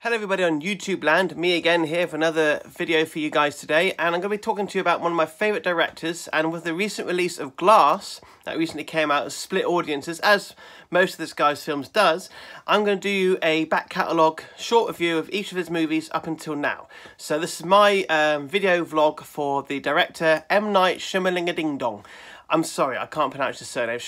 Hello everybody on YouTube land, me again here for another video for you guys today, and I'm going to be talking to you about one of my favourite directors. And with the recent release of Glass that recently came out as split audiences, as most of this guy's films does, I'm going to do a back catalogue short review of each of his movies up until now. So this is my video vlog for the director M. Night Shyamalan. I'm sorry, I can't pronounce his surname.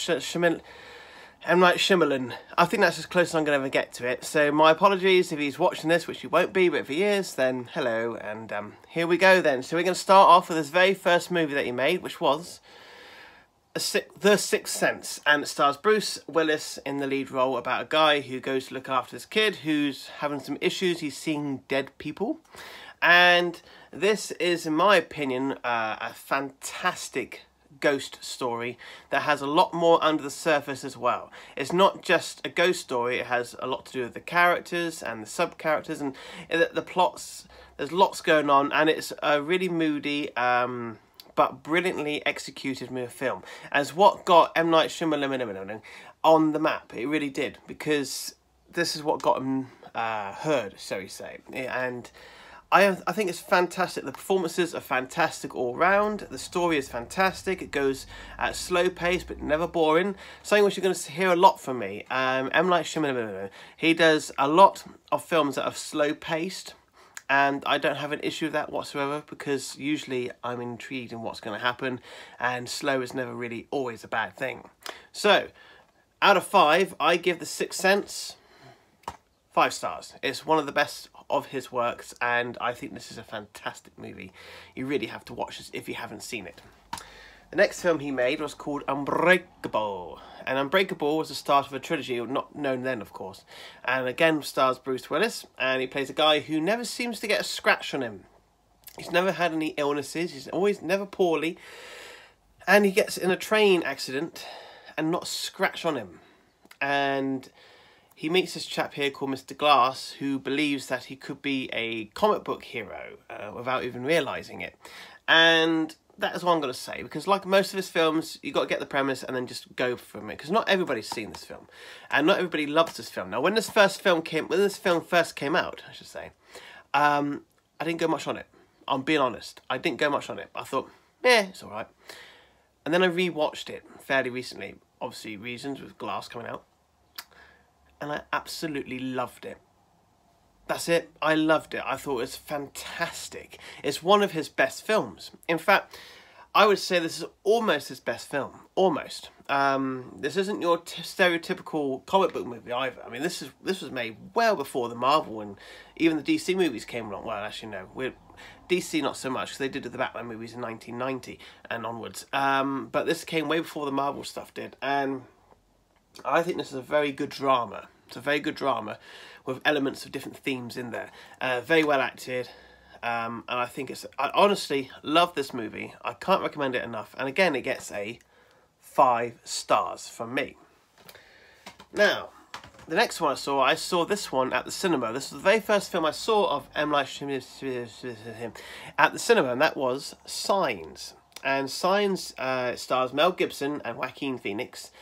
M. Night Shyamalan. I think that's as close as I'm going to ever get to it. So my apologies if he's watching this, which he won't be, but if he is, then hello. And here we go then. So we're going to start off with his very first movie that he made, which was The Sixth Sense. And it stars Bruce Willis in the lead role about a guy who goes to look after this kid who's having some issues. He's seeing dead people. And this is, in my opinion, a fantastic ghost story that has a lot more under the surface as well. It's not just a ghost story, it has a lot to do with the characters and the sub-characters and the plots. There's lots going on, and it's a really moody but brilliantly executed film. As what got M. Night Shyamalan on the map, it really did, because this is what got him heard, so you say. And I think it's fantastic. The performances are fantastic all round. The story is fantastic. It goes at slow pace but never boring. Something which you're going to hear a lot from me. M. Night Shyamalan, he does a lot of films that are slow paced, and I don't have an issue with that whatsoever, because usually I'm intrigued in what's going to happen, and slow is never really always a bad thing. So out of 5, I give The Sixth Sense 5 stars. It's one of the best of his works, and I think this is a fantastic movie. You really have to watch this if you haven't seen it. The next film he made was called Unbreakable, and Unbreakable was the start of a trilogy, not known then of course, and again stars Bruce Willis, and he plays a guy who never seems to get a scratch on him. He's never had any illnesses, he's always never poorly, and he gets in a train accident and not a scratch on him. And he meets this chap here called Mr. Glass, who believes that he could be a comic book hero without even realising it. And that is what I'm going to say, because like most of his films, you've got to get the premise and then just go from it, because not everybody's seen this film, and not everybody loves this film. Now, when this film first came out, I should say, I didn't go much on it. I'm being honest. I didn't go much on it. I thought, yeah, it's all right. And then I rewatched it fairly recently, obviously reasons with Glass coming out, and I absolutely loved it. That's it. I loved it. I thought it was fantastic. It's one of his best films. In fact, I would say this is almost his best film. Almost. This isn't your stereotypical comic book movie either. I mean, this was made well before the Marvel and even the DC movies came along. Well, actually, no. DC not so much, because they did the Batman movies in 1990 and onwards. But this came way before the Marvel stuff did. And I think this is a very good drama. It's a very good drama with elements of different themes in there. Very well acted. And I think I honestly love this movie. I can't recommend it enough. And again, it gets a 5 stars from me. Now, the next one I saw this one at the cinema. This was the very first film I saw of M. Night Shyamalan at the cinema, and that was Signs. And Signs stars Mel Gibson and Joaquin Phoenix.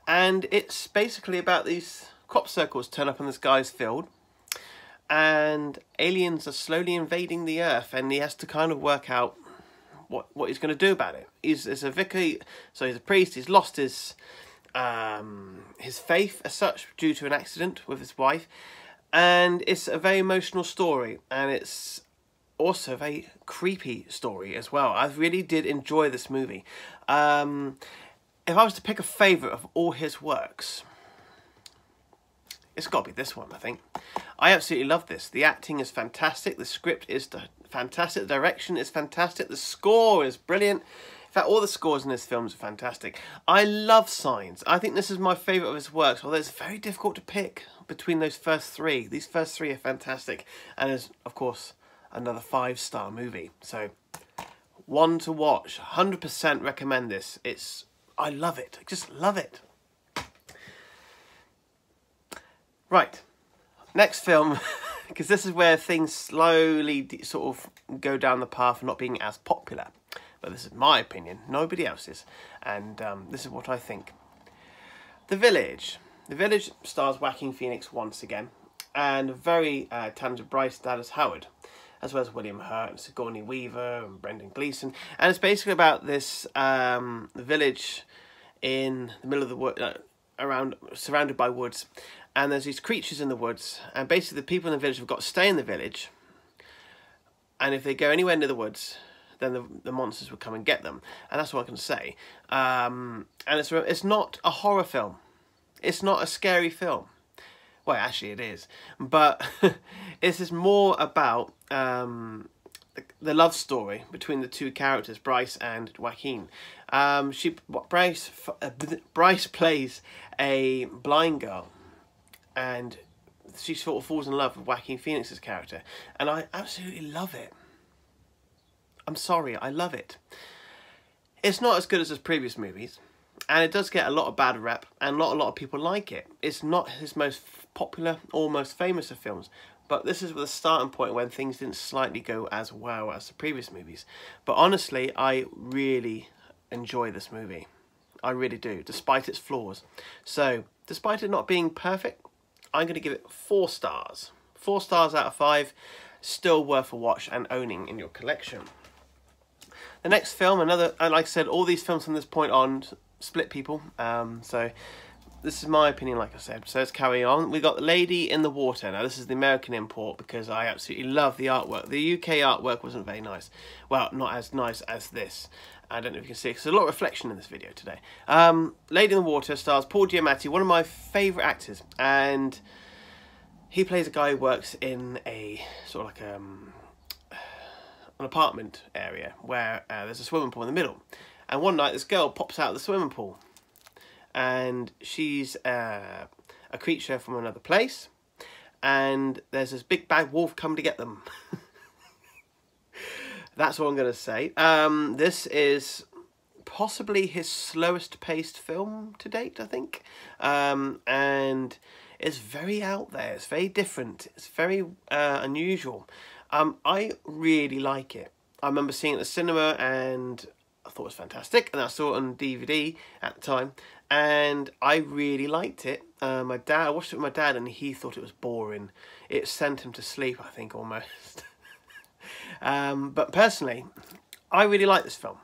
And it's basically about these crop circles turn up in this guy's field, and aliens are slowly invading the earth, and he has to kind of work out what he's going to do about it. He's a vicar, so he's a priest. He's lost his faith as such due to an accident with his wife, and it's a very emotional story, and it's also a very creepy story as well. I really did enjoy this movie. If I was to pick a favourite of all his works, it's got to be this one, I think. I absolutely love this. The acting is fantastic. The script is fantastic. The direction is fantastic. The score is brilliant. In fact, all the scores in this film are fantastic. I love Signs. I think this is my favourite of his works, although it's very difficult to pick between those first 3. These first 3 are fantastic. And there's, of course, another 5-star movie. So, one to watch. 100% recommend this. I love it. I just love it. Right. Next film, because this is where things slowly sort of go down the path of not being as popular. But this is my opinion, nobody else's. And this is what I think. The Village. The Village stars Joaquin Phoenix once again. and very talented Bryce Dallas Howard, as well as William Hurt and Sigourney Weaver and Brendan Gleeson. And it's basically about this village in the middle of the wood, surrounded by woods, and there's these creatures in the woods, and basically the people in the village have got to stay in the village, and if they go anywhere near the woods, then the monsters will come and get them. And that's what I can say. And it's not a horror film. It's not a scary film. Well, actually it is. But it's just more about the love story between the two characters, Bryce and Joaquin. Bryce plays a blind girl, and she sort of falls in love with Joaquin Phoenix's character, and I absolutely love it. I'm sorry, I love it. It's not as good as his previous movies, and it does get a lot of bad rep, and not a lot of people like it. It's not his most popular or most famous of films, but this is the starting point when things didn't slightly go as well as the previous movies. But honestly, I really enjoy this movie. I really do, despite its flaws. So, despite it not being perfect, I'm going to give it 4 stars. 4 stars out of 5. Still worth a watch and owning in your collection. The next film, and like I said, all these films from this point on split people. So this is my opinion, like I said. So let's carry on. We got The Lady in the Water. Now this is the American import because I absolutely love the artwork. The UK artwork wasn't very nice. Well, not as nice as this. I don't know if you can see, because there's a lot of reflection in this video today. Lady in the Water stars Paul Giamatti, one of my favourite actors, and he plays a guy who works in a sort of like an apartment area where there's a swimming pool in the middle. And one night this girl pops out of the swimming pool, and she's a creature from another place, and there's this big bad wolf come to get them. That's what I'm going to say. This is possibly his slowest paced film to date, I think. And it's very out there. It's very different. It's very unusual. I really like it. I remember seeing it at the cinema and I thought it was fantastic. And I saw it on DVD at the time. And I really liked it. I watched it with my dad and he thought it was boring. It sent him to sleep, I think, almost. But personally, I really like this film.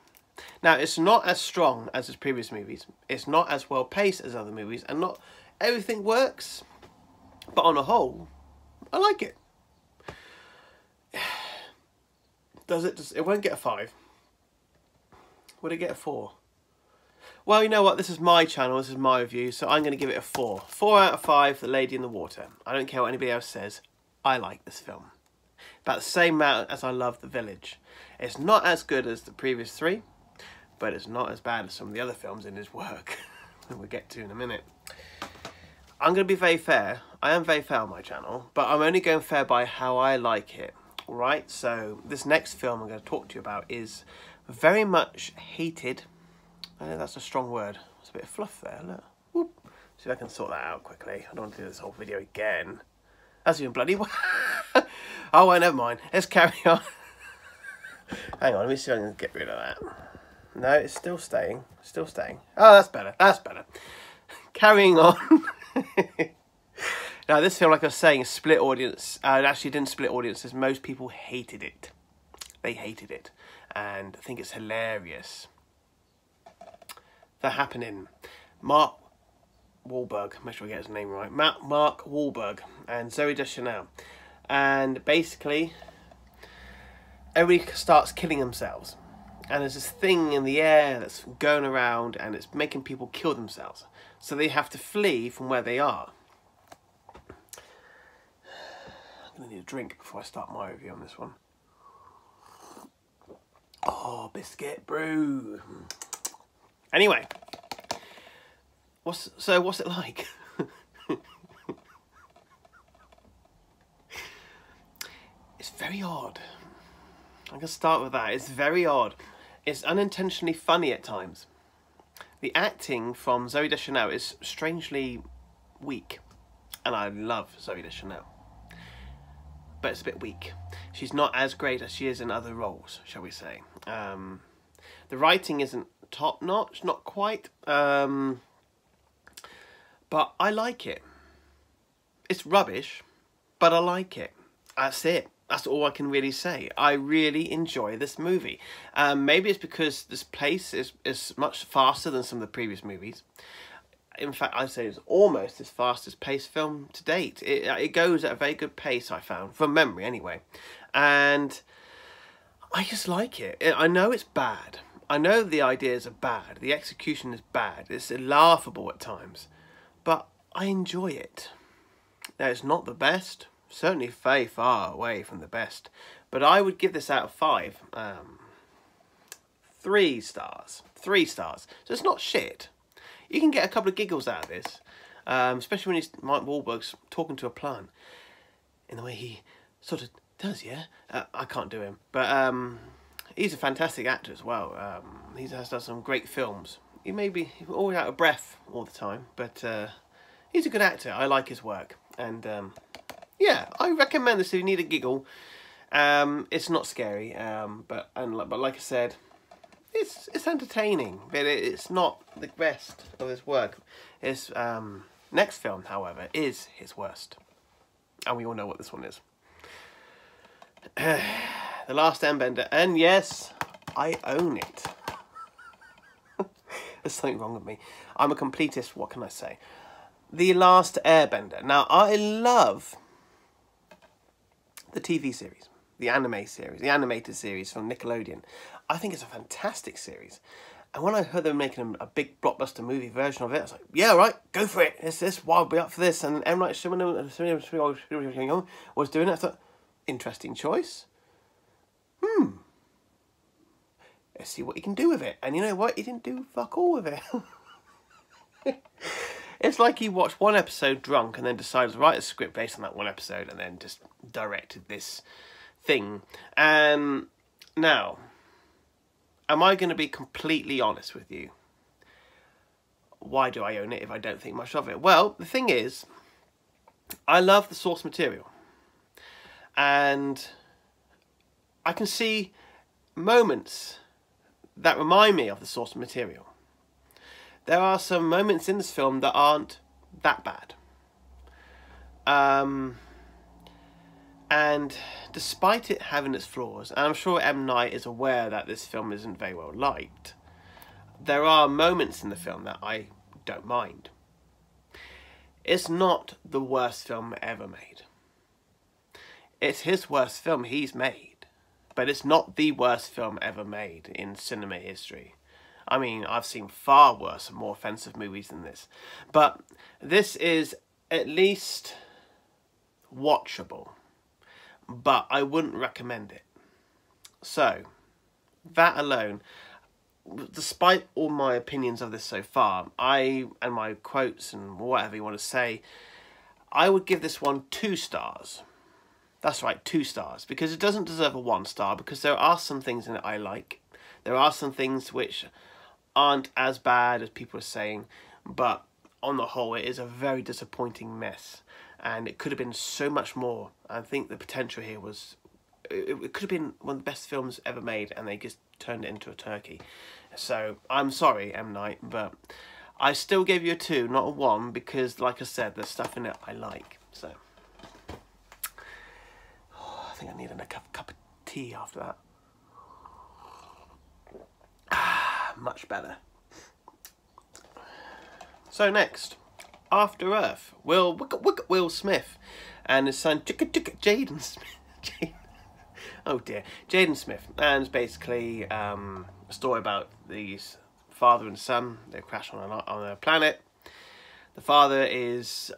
Now, it's not as strong as his previous movies. It's not as well paced as other movies, and not everything works. But on a whole, I like it. Does it? It won't get a 5. Would it get a 4? Well, you know what? This is my channel. This is my review, so I'm going to give it a 4. 4 out of 5. The Lady in the Water. I don't care what anybody else says. I like this film. About the same amount as I love The Village. It's not as good as the previous 3, but it's not as bad as some of the other films in his work that we'll get to in a minute. I'm going to be very fair. I am very fair on my channel, but I'm only going fair by how I like it. Alright, so this next film I'm going to talk to you about is very much hated. I know that's a strong word. There's a bit of fluff there, look. Whoop. See if I can sort that out quickly. I don't want to do this whole video again. That's even bloody... Oh, well, never mind. Let's carry on. Hang on, let me see if I can get rid of that. No, it's still staying. Still staying. Oh, that's better. That's better. Carrying on. Now, this film, like I was saying, split audience. It actually didn't split audiences. Most people hated it. They hated it. And I think it's hilarious. The Happening. Mark Wahlberg. Make sure I get his name right. Mark Wahlberg and Zoe Deschanel. And basically, everybody starts killing themselves. And there's this thing in the air that's going around and it's making people kill themselves. So they have to flee from where they are. I'm going to need a drink before I start my review on this one. Oh, biscuit brew. Anyway. What's it like? It's very odd. I'm going to start with that. It's very odd. It's unintentionally funny at times. The acting from Zoe Deschanel is strangely weak. And I love Zoe Deschanel. But it's a bit weak. She's not as great as she is in other roles, shall we say. The writing isn't top-notch, not quite. But I like it. It's rubbish. but I like it. That's it. That's all I can really say. I really enjoy this movie. Maybe it's because this pace is much faster than some of the previous movies. In fact, I'd say it's almost as fast as paced film to date. It goes at a very good pace, I found, from memory anyway. And I just like it. I know it's bad. I know the ideas are bad. The execution is bad. It's laughable at times. But I enjoy it. Now, it's not the best. Certainly very far away from the best. But I would give this out of 5. 3 stars. 3 stars. So it's not shit. You can get a couple of giggles out of this. Especially when Mike Wahlberg's talking to a plant. In the way he sort of does, yeah? I can't do him. But he's a fantastic actor as well. He has done some great films. He may be always out of breath all the time. But he's a good actor. I like his work. And yeah, I recommend this if you need a giggle. It's not scary, but like I said, it's entertaining, but it's not the best of his work. His next film, however, is his worst, and we all know what this one is. The Last Airbender, and yes, I own it. There's something wrong with me. I'm a completist. What can I say? The Last Airbender. Now, I love the TV series, the anime series, the animated series from Nickelodeon. I think it's a fantastic series. And when I heard they were making a big blockbuster movie version of it, I was like, yeah, right, go for it. This, I'll be up for this. And M. Night Shyamalan was doing it. I thought, interesting choice. Let's see what he can do with it. And you know what? He didn't do fuck all with it. It's like he watched one episode drunk and then decided to write a script based on that one episode and then just directed this thing. And now, am I going to be completely honest with you? Why do I own it if I don't think much of it? Well, the thing is, I love the source material. And I can see moments that remind me of the source material. There are some moments in this film that aren't that bad. And despite it having its flaws, and I'm sure M. Night is aware that this film isn't very well liked, there are moments in the film that I don't mind. It's not the worst film ever made. It's his worst film he's made, but it's not the worst film ever made in cinema history. I mean, I've seen far worse and more offensive movies than this. But this is at least watchable. But I wouldn't recommend it. So, that alone, despite all my opinions of this so far, and my quotes and whatever you want to say, I would give this one 2 stars. That's right, 2 stars. Because it doesn't deserve a 1 star, because there are some things in it I like. There are some things which aren't as bad as people are saying, but on the whole it is a very disappointing mess, and it could have been so much more. I think the potential here was, it could have been one of the best films ever made, and they just turned it into a turkey. So I'm sorry, M. Night, but I still gave you a 2, not a 1, because like I said, there's stuff in it I like. So I think I need a cup of tea after that. Much better. So next, After Earth, Will Smith and his son Jaden Smith. Oh dear, Jaden Smith, and it's basically a story about these father and son. They crash on a planet. The father is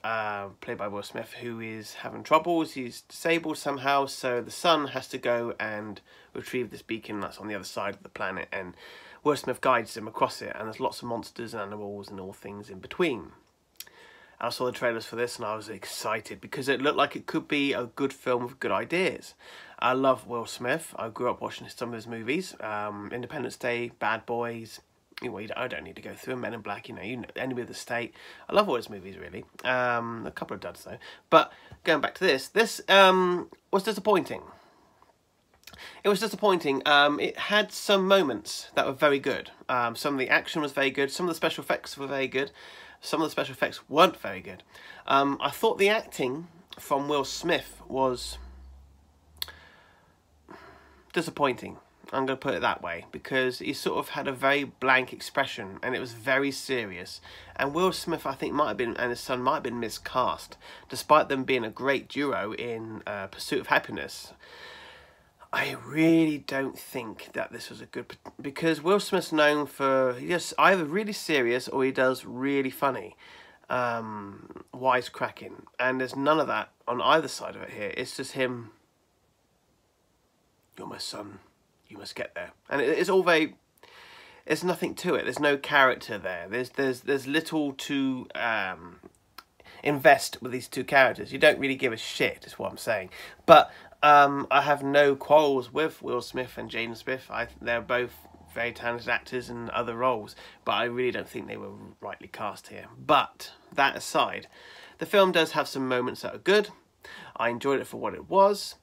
played by Will Smith, who is having troubles. He's disabled somehow, so the son has to go and retrieve this beacon that's on the other side of the planet, and Will Smith guides him across it, and there's lots of monsters and animals and all things in between. I saw the trailers for this and I was excited because it looked like it could be a good film with good ideas. I love Will Smith. I grew up watching some of his movies. Independence Day, Bad Boys. I don't need to go through them. Men in Black, you know, Enemy of the State. I love all his movies, really. A couple of duds, though. But going back to this was disappointing. It was disappointing. It had some moments that were very good. Some of the action was very good. Some of the special effects were very good. Some of the special effects weren't very good. I thought the acting from Will Smith was disappointing. I'm going to put it that way, because he sort of had a very blank expression and it was very serious. And Will Smith, I think, might have been, and his son might have been miscast, despite them being a great duo in Pursuit of Happiness. I really don't think that this was a good, because Will Smith's known for, he just either really serious or he does really funny, wisecracking, and there's none of that on either side of it here. It's just him, "You're my son, you must get there," and it's all very, there's nothing to it. There's no character there. There's little to invest with these two characters. You don't really give a shit, is what I'm saying. But I have no quarrels with Will Smith and Jaden Smith. They're both very talented actors in other roles, but I really don't think they were rightly cast here. But that aside, the film does have some moments that are good. I enjoyed it for what it was.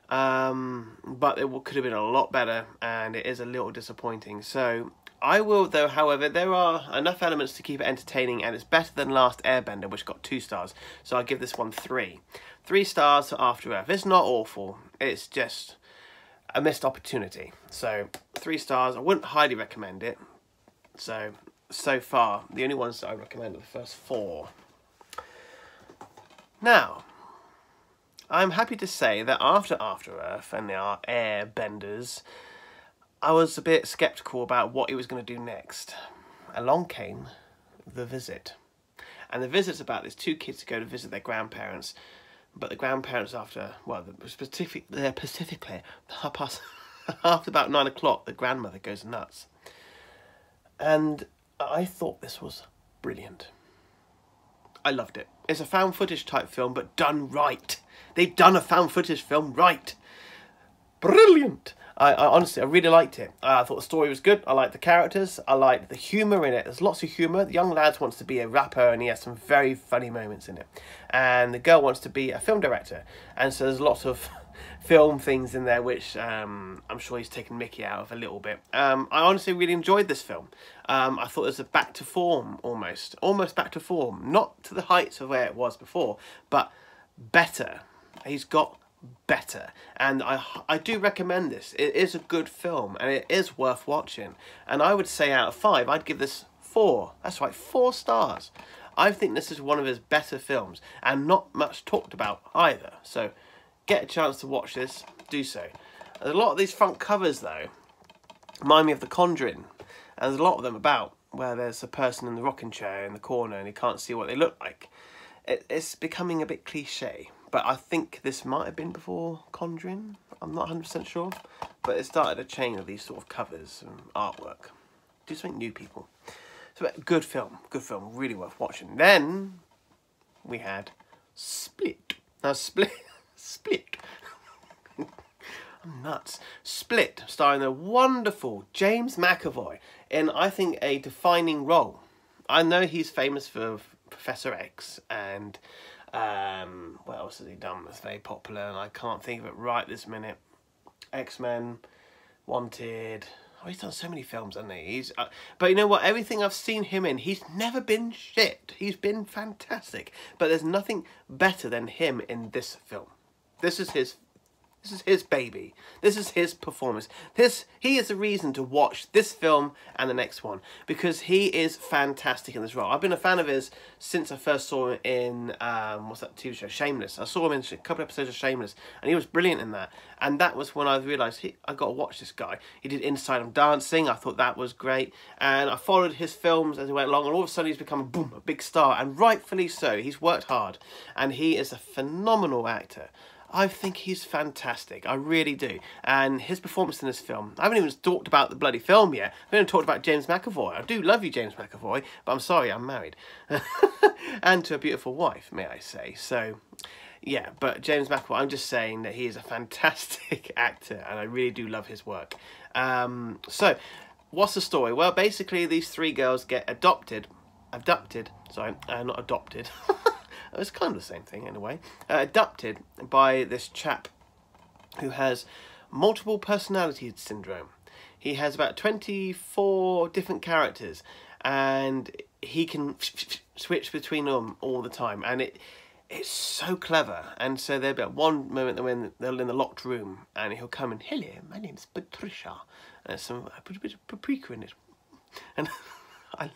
But it could have been a lot better, and it is a little disappointing. So I will, though, however, there are enough elements to keep it entertaining, and it's better than Last Airbender, which got 2 stars. So I'll give this one 3. 3 stars for After Earth. It's not awful. It's just a missed opportunity. So 3 stars. I wouldn't highly recommend it. So far, the only ones that I recommend are the first 4. Now, I'm happy to say that after Earth and our Airbenders, I was a bit sceptical about what he was going to do next. Along came The Visit. And The Visit's about these 2 kids who go to visit their grandparents, but the grandparents after, well, specifically, after about 9 o'clock, the grandmother goes nuts. And I thought this was brilliant. I loved it. It's a found footage type film, but done right. They've done a found footage film right. Brilliant. I honestly, I really liked it. I thought the story was good. I liked the characters. I liked the humour in it. There's lots of humour. The young lad wants to be a rapper, and he has some very funny moments in it. And the girl wants to be a film director. And so there's lots of film things in there, which I'm sure he's taken Mickey out of a little bit. I honestly really enjoyed this film. I thought it was a back to form, almost back to form. Not to the heights of where it was before, but better. He's got better, and I do recommend this. It is a good film, and it is worth watching. And I would say out of 5, I'd give this 4. That's right, 4 stars. I think this is one of his better films, and not much talked about either. So get a chance to watch this, do so. There's a lot of these front covers, though, remind me of The Conjuring, and there's a lot of them about where there's a person in the rocking chair in the corner and you can't see what they look like. It's becoming a bit cliche. But I think this might have been before Conjuring. I'm not 100% sure. But it started a chain of these sort of covers and artwork. Do something new, people. So, good film. Good film. Really worth watching. Then we had Split. Now, Split. I'm nuts. Split, starring the wonderful James McAvoy in, I think, a defining role. I know he's famous for Professor X and... what else has he done that's very popular, and I can't think of it right this minute. X-Men, Wanted. Oh, he's done so many films, hasn't he? But you know what? Everything I've seen him in, he's never been shit. He's been fantastic. But there's nothing better than him in this film. This is his baby. This is his performance. He is the reason to watch this film and the next one, because he is fantastic in this role. I've been a fan of his since I first saw him in, what's that TV show? Shameless. I saw him in a couple of episodes of Shameless, and he was brilliant in that. And that was when I realised, I got to watch this guy. He did Inside I'm Dancing. I thought that was great. And I followed his films as he went along, and all of a sudden he's become, boom, a big star. And rightfully so. He's worked hard. And he is a phenomenal actor. I think he's fantastic. I really do. And his performance in this film, I haven't even talked about the bloody film yet. I haven't even talked about James McAvoy. I do love you, James McAvoy, but I'm sorry, I'm married. And to a beautiful wife, may I say. So, yeah, but James McAvoy, I'm just saying that he is a fantastic actor, and I really do love his work. So, what's the story? Well, basically, these 3 girls get abducted, not adopted. It's kind of the same thing in a way. Adopted by this chap who has multiple personality syndrome. He has about 24 different characters, and he can switch between them all the time. And it's so clever. And so there'll be one moment they're in the locked room, and he'll come in, hello, my name's Patricia, and there's I put a bit of paprika in it, and I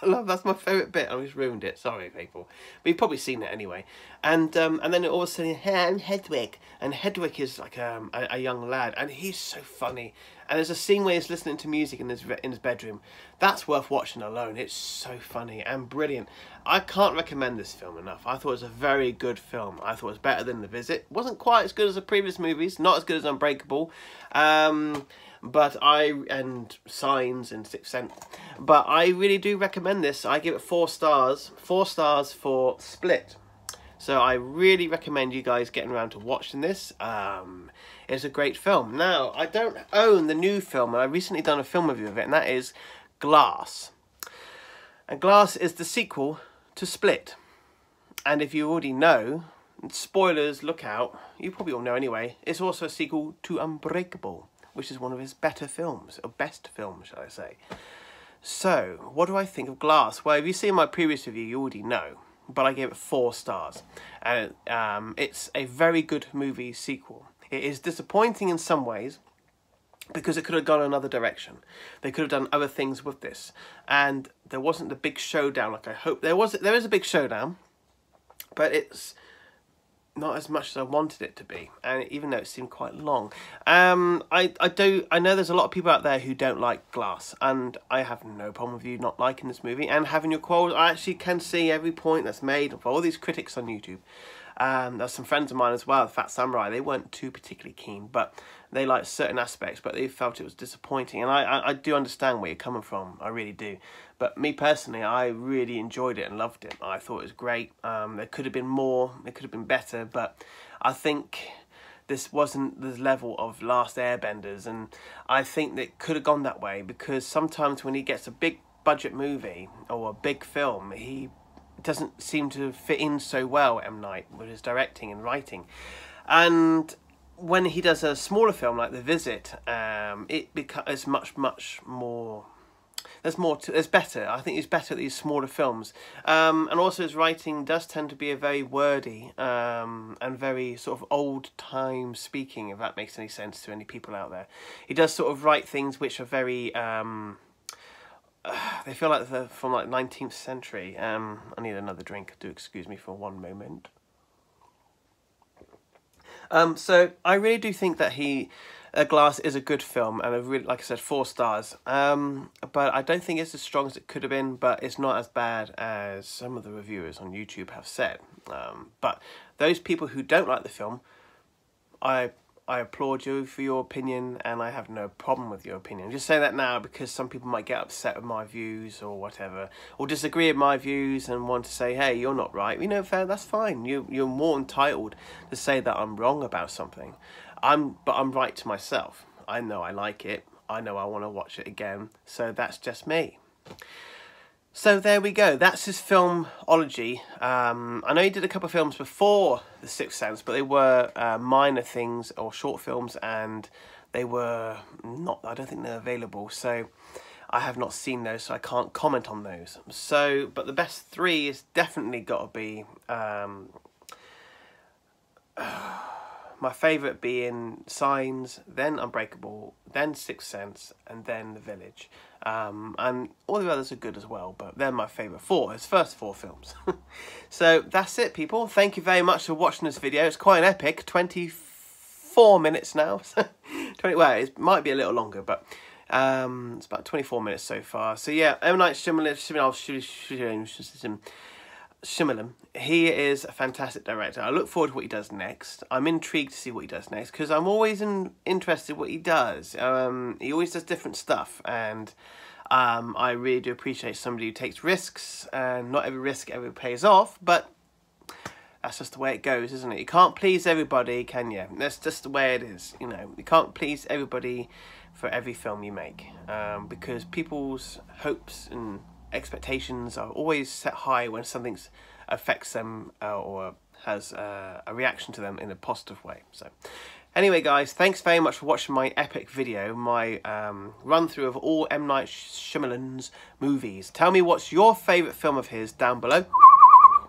love, that's my favourite bit. I just ruined it, sorry people, but you've probably seen it anyway. And then all of a sudden, hey, I'm Hedwig, and Hedwig is like a young lad, and he's so funny. And there's a scene where he's listening to music in his bedroom. That's worth watching alone. It's so funny and brilliant. I can't recommend this film enough. I thought it was a very good film. I thought it was better than The Visit. It wasn't quite as good as the previous movies, not as good as Unbreakable, and Signs and Sixth Sense. But I really do recommend this. I give it 4 stars. 4 stars for Split. So I really recommend you guys getting around to watching this. It's a great film. Now, I don't own the new film, and I've recently done a film review of it, and that is Glass. And Glass is the sequel to Split. And if you already know, spoilers, look out, you probably all know anyway, it's also a sequel to Unbreakable, which is one of his better films, or best films, shall I say. So, what do I think of Glass? Well, if you've seen my previous review, you already know. But I gave it 4 stars. And it's a very good movie sequel. It is disappointing in some ways because it could have gone another direction. They could have done other things with this. And there wasn't the big showdown like I hoped. There is a big showdown, but it's not as much as I wanted it to be, and even though it seemed quite long. I know there's a lot of people out there who don't like Glass, and I have no problem with you not liking this movie and having your quarrels. I actually can see every point that's made for all these critics on YouTube. There's some friends of mine as well, Fat Samurai. They weren't too particularly keen, but they liked certain aspects, but they felt it was disappointing. And I do understand where you're coming from, I really do. But me personally, I really enjoyed it and loved it. I thought it was great. There could have been more, it could have been better, but I think this wasn't the level of Last Airbenders, and I think that it could have gone that way, because sometimes when he gets a big budget movie or a big film, he doesn't seem to fit in so well, M. Night, with his directing and writing. And when he does a smaller film like The Visit, it's much more. There's better. I think he's better at these smaller films. And also his writing does tend to be a very wordy and very sort of old time speaking, if that makes any sense to any people out there. He does sort of write things which are very they feel like they're from like 19th century. I need another drink. Do excuse me for one moment. So I really do think that Glass is a good film, and I really, like I said, 4 stars. But I don't think it's as strong as it could have been, but it's not as bad as some of the reviewers on YouTube have said. But those people who don't like the film, I applaud you for your opinion, and I have no problem with your opinion. Just say that now, because some people might get upset with my views or whatever, or disagree with my views and want to say, hey, you're not right. You know, fair, that's fine. You're more entitled to say that I'm wrong about something. But I'm right to myself. I know I like it. I know I want to watch it again. So that's just me. So there we go. That's his filmology. I know he did a couple of films before The Sixth Sense, but they were minor things or short films, and they were not, I don't think they're available. So I have not seen those, so I can't comment on those. So, but the best 3 is definitely got to be my favourite being Signs, then Unbreakable, then Sixth Sense, and then The Village. And all the others are good as well, but they're my favourite 4, his first 4 films. So that's it, people. Thank you very much for watching this video. It's quite an epic, 24 minutes now. Well, it might be a little longer, but it's about 24 minutes so far. So yeah, M. Night Shyamalan, he is a fantastic director. I look forward to what he does next. I'm intrigued to see what he does next, because I'm always interested in what he does. He always does different stuff, and I really do appreciate somebody who takes risks, and not every risk ever pays off, but that's just the way it goes, isn't it? You can't please everybody, can you? That's just the way it is, you know. You can't please everybody for every film you make, because people's hopes and expectations are always set high when something affects them or has a reaction to them in a positive way. So anyway, guys, thanks very much for watching my epic video, my run through of all M. Night Shyamalan's movies. Tell me what's your favourite film of his down below.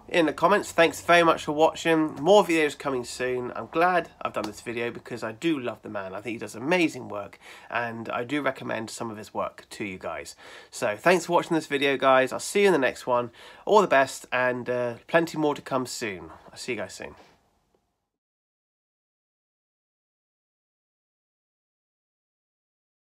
in the comments. Thanks very much for watching. More videos coming soon. I'm glad I've done this video because I do love the man. I think he does amazing work, and I do recommend some of his work to you guys. So thanks for watching this video, guys. I'll see you in the next one. All the best, and plenty more to come soon. I'll see you guys soon.